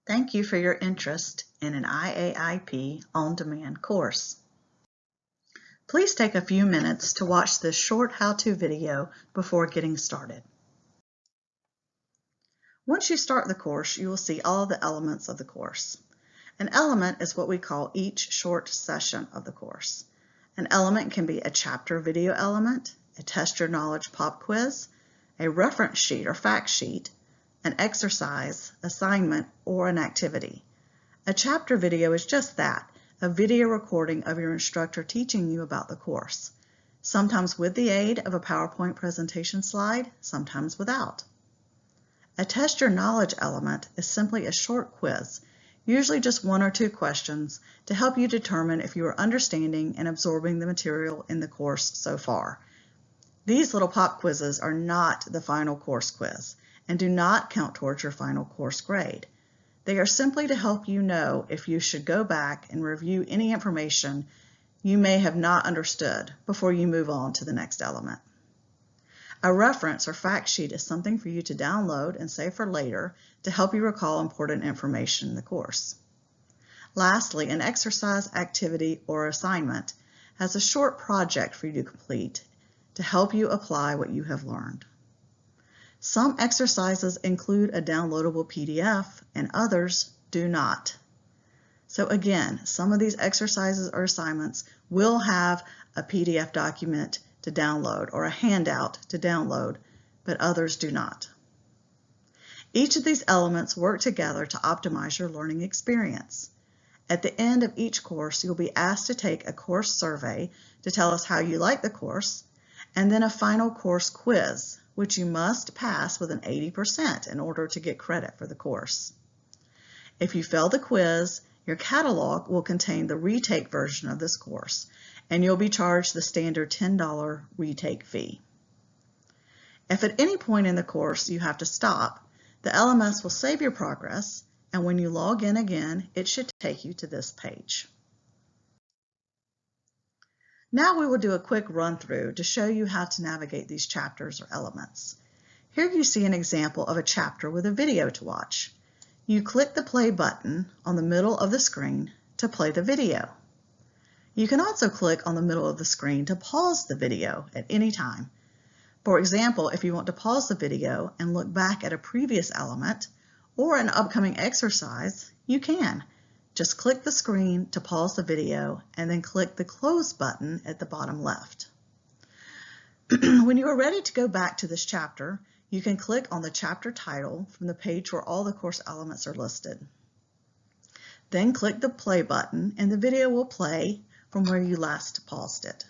Thank you for your interest in an IAIP on-demand course. Please take a few minutes to watch this short how-to video before getting started. Once you start the course, you will see all the elements of the course. An element is what we call each short session of the course. An element can be a chapter video element, a test your knowledge pop quiz, a reference sheet or fact sheet, an exercise, assignment, or an activity. A chapter video is just that, a video recording of your instructor teaching you about the course, sometimes with the aid of a PowerPoint presentation slide, sometimes without. A test your knowledge element is simply a short quiz, usually just 1 or 2 questions to help you determine if you are understanding and absorbing the material in the course so far. These little pop quizzes are not the final course quiz and do not count towards your final course grade. They are simply to help you know if you should go back and review any information you may have not understood before you move on to the next element. A reference or fact sheet is something for you to download and save for later to help you recall important information in the course. Lastly, an exercise, activity, or assignment has a short project for you to complete to help you apply what you have learned. Some exercises include a downloadable PDF and others do not. So again, some of these exercises or assignments will have a PDF document to download or a handout to download, but others do not. Each of these elements work together to optimize your learning experience. At the end of each course, you'll be asked to take a course survey to tell us how you like the course, and then a final course quiz, which you must pass with an 80% in order to get credit for the course. If you fail the quiz, your catalog will contain the retake version of this course, and you'll be charged the standard $10 retake fee. If at any point in the course you have to stop, the LMS will save your progress, and when you log in again, it should take you to this page. Now we will do a quick run-through to show you how to navigate these chapters or elements. Here you see an example of a chapter with a video to watch. You click the play button on the middle of the screen to play the video. You can also click on the middle of the screen to pause the video at any time. For example, if you want to pause the video and look back at a previous element or an upcoming exercise, you can. Just click the screen to pause the video and then click the close button at the bottom left. When you are ready to go back to this chapter, you can click on the chapter title from the page where all the course elements are listed. Then click the play button and the video will play from where you last paused it.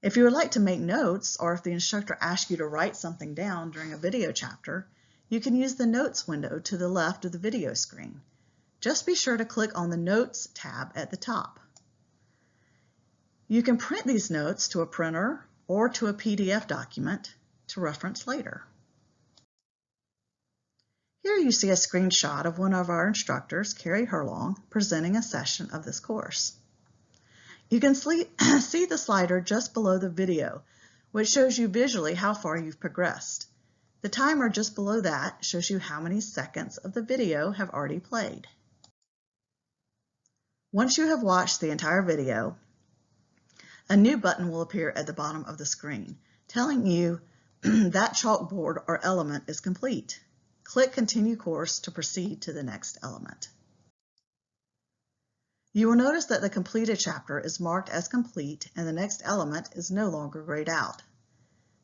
If you would like to make notes, or if the instructor asks you to write something down during a video chapter, you can use the Notes window to the left of the video screen. Just be sure to click on the Notes tab at the top. You can print these notes to a printer or to a PDF document to reference later. Here you see a screenshot of one of our instructors, Carrie Herlong, presenting a session of this course. You can see the slider just below the video, which shows you visually how far you've progressed. The timer just below that shows you how many seconds of the video have already played. Once you have watched the entire video, a new button will appear at the bottom of the screen, telling you that chalkboard or element is complete. Click Continue Course to proceed to the next element. You will notice that the completed chapter is marked as complete and the next element is no longer grayed out.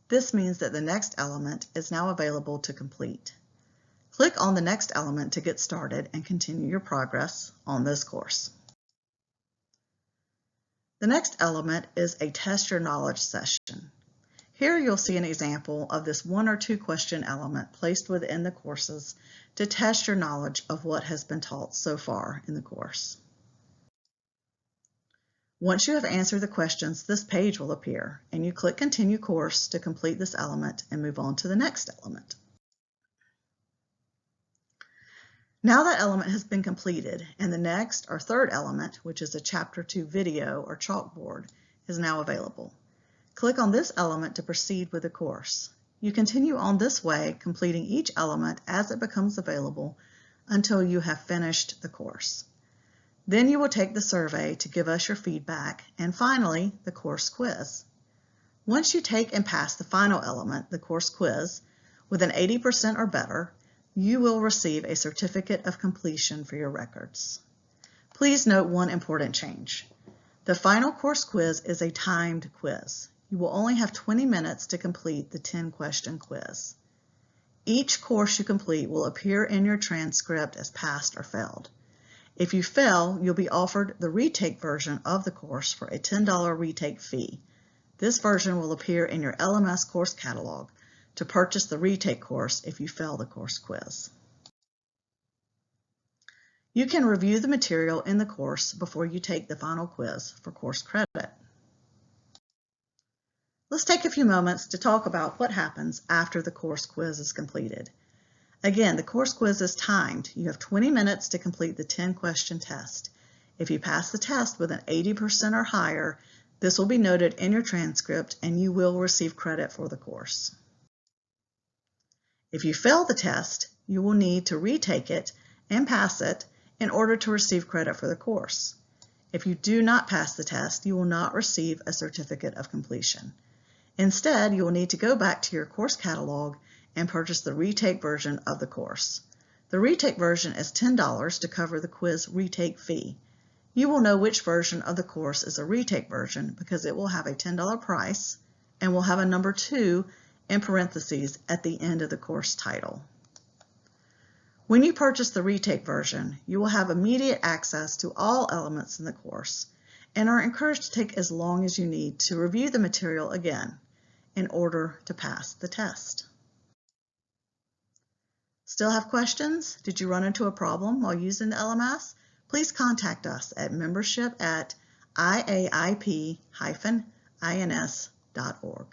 This means that the next element is now available to complete. Click on the next element to get started and continue your progress on this course. The next element is a Test Your Knowledge session. Here you'll see an example of this 1 or 2 question element placed within the courses to test your knowledge of what has been taught so far in the course. Once you have answered the questions, this page will appear, and you click Continue Course to complete this element and move on to the next element. Now that element has been completed, and the next or third element, which is a Chapter 2 video or chalkboard, is now available. Click on this element to proceed with the course. You continue on this way, completing each element as it becomes available until you have finished the course. Then you will take the survey to give us your feedback, and finally, the course quiz. Once you take and pass the final element, the course quiz, with an 80% or better, you will receive a certificate of completion for your records. Please note one important change. The final course quiz is a timed quiz. You will only have 20 minutes to complete the 10-question quiz. Each course you complete will appear in your transcript as passed or failed. If you fail, you'll be offered the retake version of the course for a $10 retake fee. This version will appear in your LMS course catalog to purchase the retake course if you fail the course quiz. You can review the material in the course before you take the final quiz for course credit. Let's take a few moments to talk about what happens after the course quiz is completed. Again, the course quiz is timed. You have 20 minutes to complete the 10-question test. If you pass the test with an 80% or higher, this will be noted in your transcript and you will receive credit for the course. If you fail the test, you will need to retake it and pass it in order to receive credit for the course. If you do not pass the test, you will not receive a certificate of completion. Instead, you will need to go back to your course catalog and purchase the retake version of the course. The retake version is $10 to cover the quiz retake fee. You will know which version of the course is a retake version because it will have a $10 price and will have a number 2 in parentheses at the end of the course title. When you purchase the retake version, you will have immediate access to all elements in the course and are encouraged to take as long as you need to review the material again in order to pass the test. Still have questions? Did you run into a problem while using the LMS? Please contact us at membership@IAIP-INS.org.